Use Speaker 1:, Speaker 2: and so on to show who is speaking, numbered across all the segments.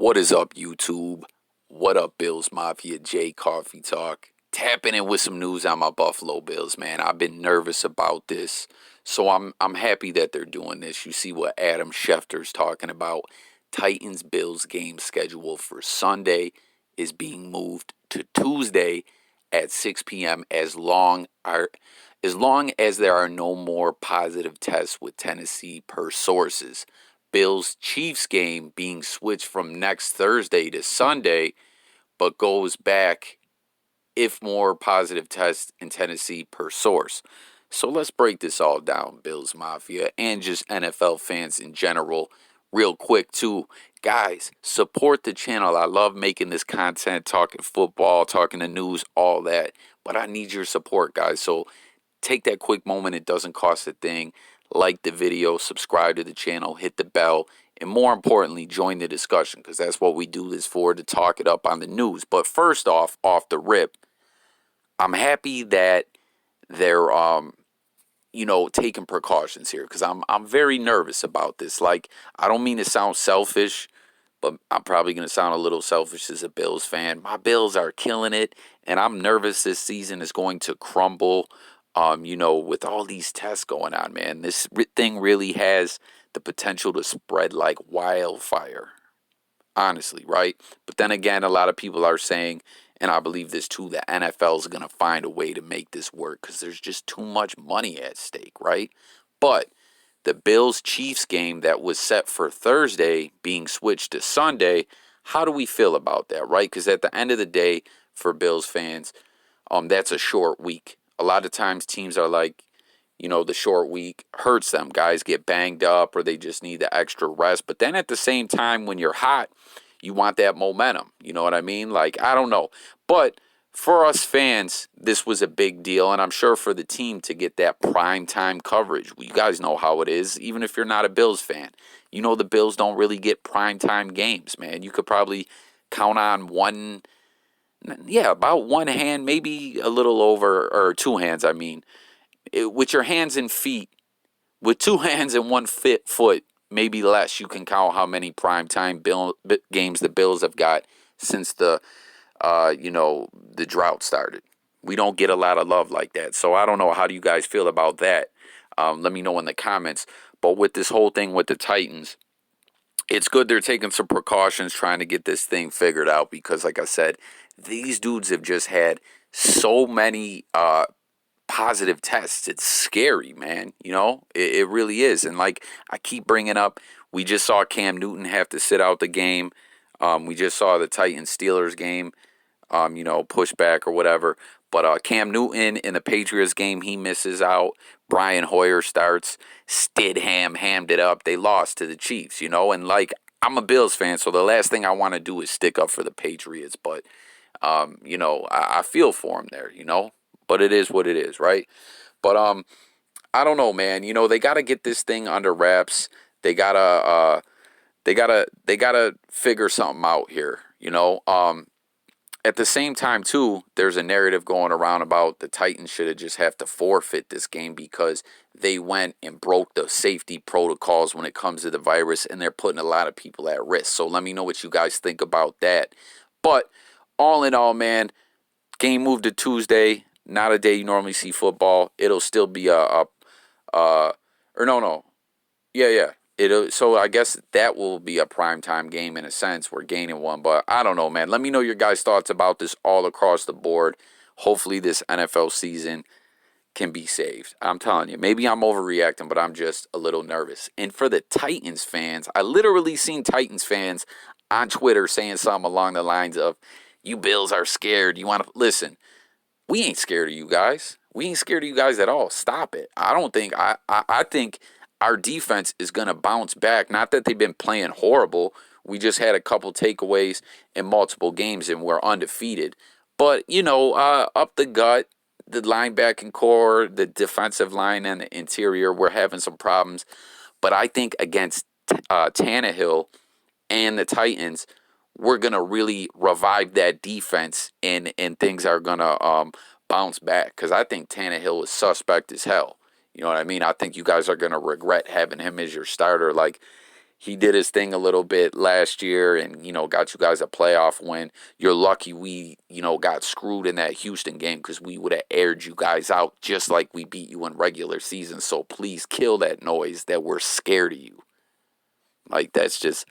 Speaker 1: What is up, YouTube? What up, Bills Mafia? J Coffee Talk. Tapping in with some news on my Buffalo Bills, man. I've been nervous about this, so I'm happy that they're doing this. You see what Adam Schefter's talking about. Titans Bills game schedule for Sunday is being moved to Tuesday at 6 p.m. as there are no more positive tests with Tennessee per sources. Bills Chiefs game being switched from next Thursday to Sunday, but goes back if more positive tests in Tennessee per source. So let's break this all down, Bills Mafia, and just NFL fans in general, real quick too. Guys, support the channel. I love making this content, talking football, talking the news, all that. But I need your support, guys. So take that quick moment. It doesn't cost a thing. Like the video, subscribe to the channel, hit the bell, and more importantly, join the discussion, because that's what we do this for, to talk it up on the news. But first off the rip, I'm happy that they're taking precautions here, because I'm very nervous about this. Like, I don't mean to sound selfish, but I'm probably going to sound a little selfish as a Bills fan. My Bills are killing it, and I'm nervous this season is going to crumble. With all these tests going on, man, this thing really has the potential to spread like wildfire, honestly, right? But then again, a lot of people are saying, and I believe this too, the NFL is going to find a way to make this work because there's just too much money at stake, right? But the Bills-Chiefs game that was set for Thursday being switched to Sunday, how do we feel about that, right? Because at the end of the day, for Bills fans, that's a short week. A lot of times teams are like, the short week hurts them. Guys get banged up or they just need the extra rest. But then at the same time, when you're hot, you want that momentum. You know what I mean? Like, I don't know. But for us fans, this was a big deal. And I'm sure for the team to get that prime time coverage. You guys know how it is. Even if you're not a Bills fan, the Bills don't really get prime time games, man. You could probably count on about one hand, maybe a little over, or two hands, I mean. With your hands and feet, with two hands and one foot, maybe less, you can count how many primetime games the Bills have got since the drought started. We don't get a lot of love like that. So I don't know. How do you guys feel about that? Let me know in the comments. But with this whole thing with the Titans, it's good they're taking some precautions trying to get this thing figured out because, like I said, these dudes have just had so many positive tests. It's scary, man. It really is. And like I keep bringing up, we just saw Cam Newton have to sit out the game. We just saw the Titans-Steelers game, push back or whatever. But Cam Newton in the Patriots game, he misses out. Brian Hoyer starts. Stidham hammed it up. They lost to the Chiefs, and like, I'm a Bills fan, so the last thing I want to do is stick up for the Patriots. But, I feel for them there, but it is what it is, right? But I don't know, man. They got to get this thing under wraps. They gotta figure something out here. At the same time, too, there's a narrative going around about the Titans should have just have to forfeit this game because they went and broke the safety protocols when it comes to the virus, and they're putting a lot of people at risk. So let me know what you guys think about that. But all in all, man, game moved to Tuesday. Not a day you normally see football. It'll still be so I guess that will be a primetime game in a sense. We're gaining one, but I don't know, man. Let me know your guys' thoughts about this all across the board. Hopefully this NFL season can be saved. I'm telling you, maybe I'm overreacting, but I'm just a little nervous. And for the Titans fans, I literally seen Titans fans on Twitter saying something along the lines of, you Bills are scared. You want to listen. We ain't scared of you guys. We ain't scared of you guys at all. Stop it. I think our defense is going to bounce back. Not that they've been playing horrible. We just had a couple takeaways in multiple games and we're undefeated. But, up the gut, the linebacking core, the defensive line and the interior, we're having some problems. But I think against Tannehill and the Titans, we're going to really revive that defense and things are going to bounce back because I think Tannehill is suspect as hell. You know what I mean? I think you guys are going to regret having him as your starter. Like, He did his thing a little bit last year and, got you guys a playoff win. You're lucky we, got screwed in that Houston game because we would have aired you guys out just like we beat you in regular season. So please kill that noise that we're scared of you. Like, that's just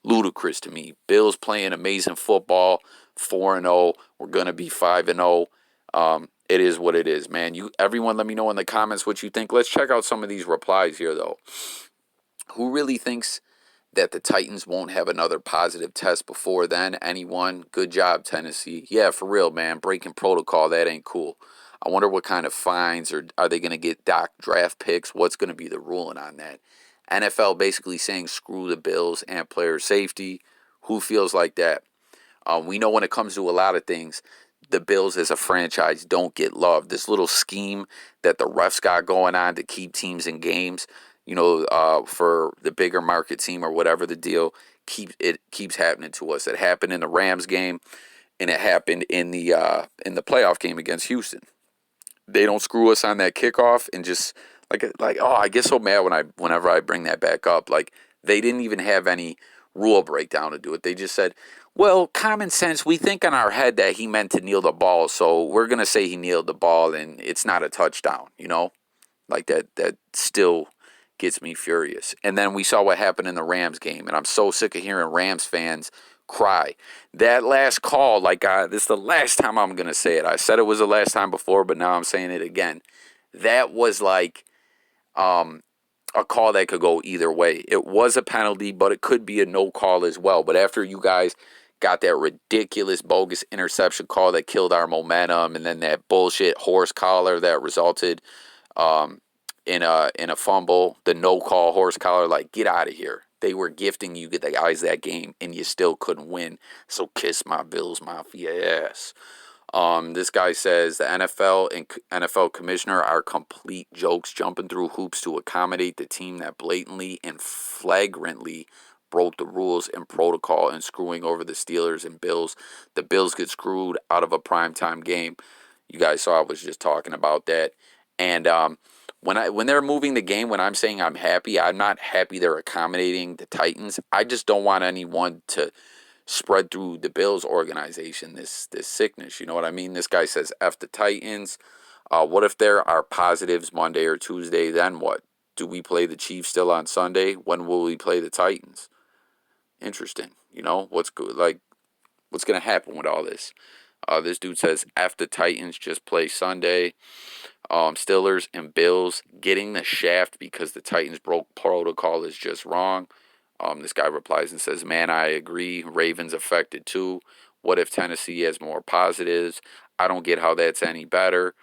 Speaker 1: ludicrous to me. Bills playing amazing football, 4-0. We're going to be 5-0. It is what it is, man. Everyone let me know in the comments what you think. Let's check out some of these replies here, though. Who really thinks that the Titans won't have another positive test before then? Anyone? Good job, Tennessee. Yeah, for real, man. Breaking protocol, that ain't cool. I wonder what kind of fines, or are they going to get dock draft picks? What's going to be the ruling on that? NFL basically saying screw the Bills and player safety. Who feels like that? We know when it comes to a lot of things, the Bills as a franchise don't get love. This little scheme that the refs got going on to keep teams in games, for the bigger market team or whatever the deal, keeps happening to us. It happened in the Rams game, and it happened in the playoff game against Houston. They don't screw us on that kickoff, and just I get so mad whenever I bring that back up. Like, they didn't even have any rule breakdown to do it. They just said, well, common sense, we think in our head that he meant to kneel the ball, so we're going to say he kneeled the ball and it's not a touchdown, Like, that still gets me furious. And then we saw what happened in the Rams game, and I'm so sick of hearing Rams fans cry. That last call, this is the last time I'm going to say it. I said it was the last time before, but now I'm saying it again. That was like a call that could go either way. It was a penalty, but it could be a no call as well. But after you guys got that ridiculous, bogus interception call that killed our momentum, and then that bullshit horse collar that resulted in a fumble, the no call horse collar, like, get out of here. They were gifting you the guys that game, and you still couldn't win. So kiss my Bills Mafia ass. This guy says the NFL and NFL commissioner are complete jokes, jumping through hoops to accommodate the team that blatantly and flagrantly broke the rules and protocol and screwing over the Steelers and Bills. The Bills get screwed out of a primetime game. You guys saw I was just talking about that. And when they're moving the game, when I'm saying I'm happy, I'm not happy they're accommodating the Titans. I just don't want anyone to spread through the Bills organization this sickness. You know what I mean? This guy says F the Titans. What if there are positives Monday or Tuesday? Then what? Do we play the Chiefs still on Sunday? When will we play the Titans? Interesting. What's good? Like, what's gonna happen with all this? This dude says F the Titans, just play Sunday. Steelers and Bills getting the shaft because the Titans broke protocol is just wrong. This guy replies and says, man, I agree. Ravens affected too. What if Tennessee has more positives? I don't get how that's any better.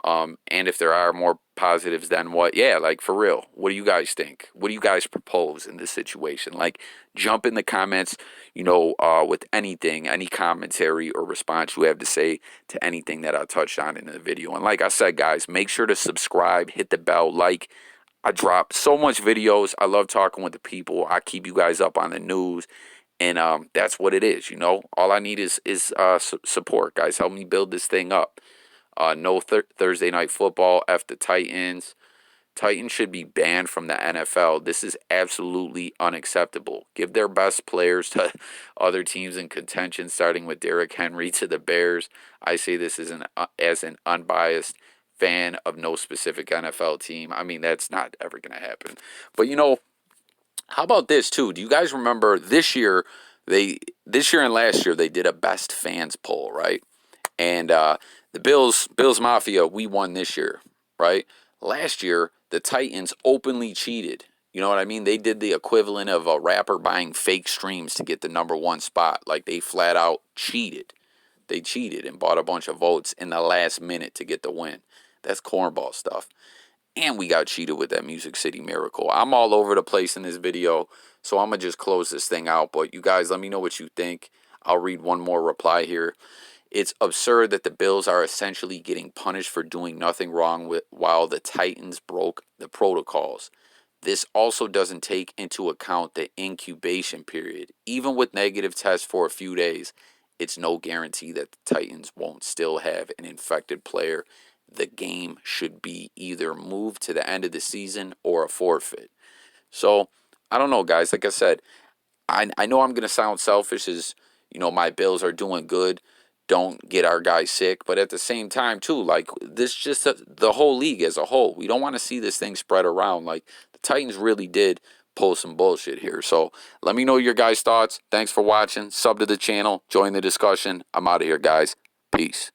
Speaker 1: And if there are more positives, then what? Yeah, like, for real. What do you guys think? What do you guys propose in this situation? Like, jump in the comments, with anything, any commentary or response you have to say to anything that I touched on in the video. And like I said, guys, make sure to subscribe, hit the bell, like. I drop so much videos. I love talking with the people. I keep you guys up on the news. And that's what it is, All I need is support, guys. Help me build this thing up. No Thursday night football. F the Titans. Titans should be banned from the NFL. This is absolutely unacceptable. Give their best players to other teams in contention, starting with Derrick Henry to the Bears. I say this as an unbiased fan of no specific NFL team. I mean, that's not ever going to happen. But, how about this, too? Do you guys remember this year and last year, they did a best fans poll, right? And the Bills Mafia, we won this year, right? Last year, the Titans openly cheated. You know what I mean? They did the equivalent of a rapper buying fake streams to get the number one spot. Like, they flat out cheated. They cheated and bought a bunch of votes in the last minute to get the win. That's cornball stuff. And we got cheated with that Music City Miracle. I'm all over the place in this video, so I'm going to just close this thing out. But you guys, let me know what you think. I'll read one more reply here. It's absurd that the Bills are essentially getting punished for doing nothing wrong while the Titans broke the protocols. This also doesn't take into account the incubation period. Even with negative tests for a few days, it's no guarantee that the Titans won't still have an infected player. The game should be either moved to the end of the season or a forfeit. So I don't know, guys. Like I said, I know I'm gonna sound selfish as my Bills are doing good. Don't get our guys sick, but at the same time too, like this just the whole league as a whole. We don't want to see this thing spread around. Like the Titans really did pull some bullshit here. So let me know your guys' thoughts. Thanks for watching. Sub to the channel. Join the discussion. I'm out of here, guys. Peace.